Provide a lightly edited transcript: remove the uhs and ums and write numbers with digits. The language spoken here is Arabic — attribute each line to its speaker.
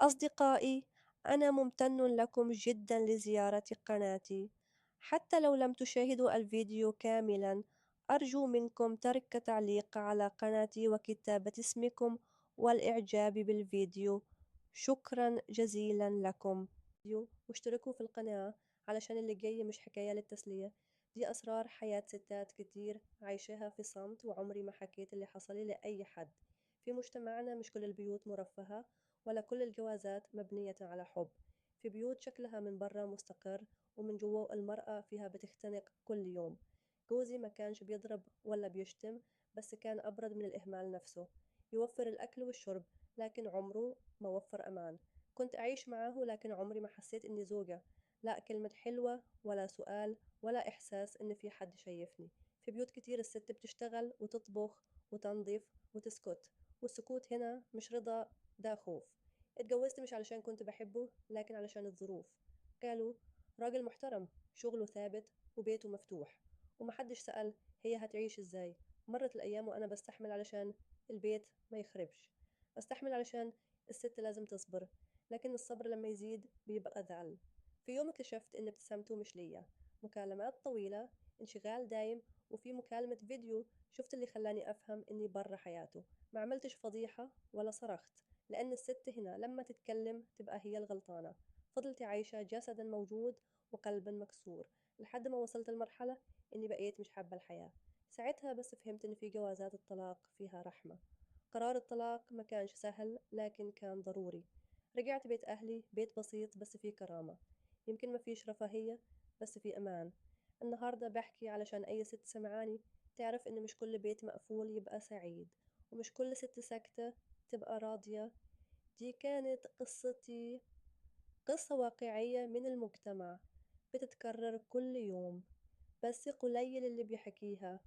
Speaker 1: أصدقائي، أنا ممتن لكم جدا لزيارة قناتي. حتى لو لم تشاهدوا الفيديو كاملا، أرجو منكم ترك تعليق على قناتي وكتابة اسمكم والإعجاب بالفيديو. شكرا جزيلا لكم. واشتركوا في القناة علشان اللي جاي مش حكاية للتسلية. دي أسرار حياة ستات كتير عايشاها في صمت، وعمري ما حكيت اللي حصلي لأي حد. في مجتمعنا مش كل البيوت مرفهة، ولا كل الجوازات مبنية على حب. في بيوت شكلها من برا مستقر، ومن جوا المرأة فيها بتختنق كل يوم. جوزي ما كانش بيضرب ولا بيشتم، بس كان أبرد من الإهمال نفسه. يوفر الأكل والشرب، لكن عمره ما وفر أمان. كنت أعيش معاه لكن عمري ما حسيت إني زوجة. لا كلمة حلوة ولا سؤال ولا إحساس إن في حد شايفني. في بيوت كتير الست بتشتغل وتطبخ وتنظف وتسكت، والسكوت هنا مش رضا، ده خوف. اتجوزت مش علشان كنت بحبه، لكن علشان الظروف. قالوا راجل محترم، شغله ثابت، وبيته مفتوح. ومحدش سأل هي هتعيش ازاي. مرت الأيام وأنا بستحمل علشان البيت ما يخربش، بستحمل علشان الست لازم تصبر. لكن الصبر لما يزيد بيبقى ذل. في يوم اكتشفت إن ابتسامته مش ليا. مكالمات طويلة، انشغال دايم، وفي مكالمة فيديو شفت اللي خلاني أفهم إني برا حياته. ما عملتش فضيحة ولا صرخت، لأن الست هنا لما تتكلم تبقى هي الغلطانة. فضلت عايشة جسدا موجود وقلبا مكسور، لحد ما وصلت المرحلة إني بقيت مش حابة الحياة. ساعتها بس فهمت إن في جوازات الطلاق فيها رحمة. قرار الطلاق ما كانش سهل، لكن كان ضروري. رجعت بيت أهلي، بيت بسيط بس فيه كرامة. يمكن ما فيش رفاهية، بس فيه أمان. النهاردة بحكي علشان أي ست سمعاني تعرف إن مش كل بيت مقفول يبقى سعيد، ومش كل ست ساكتة تبقى راضية. دي كانت قصتي، قصة واقعية من المجتمع، بتتكرر كل يوم، بس قليل اللي بيحكيها.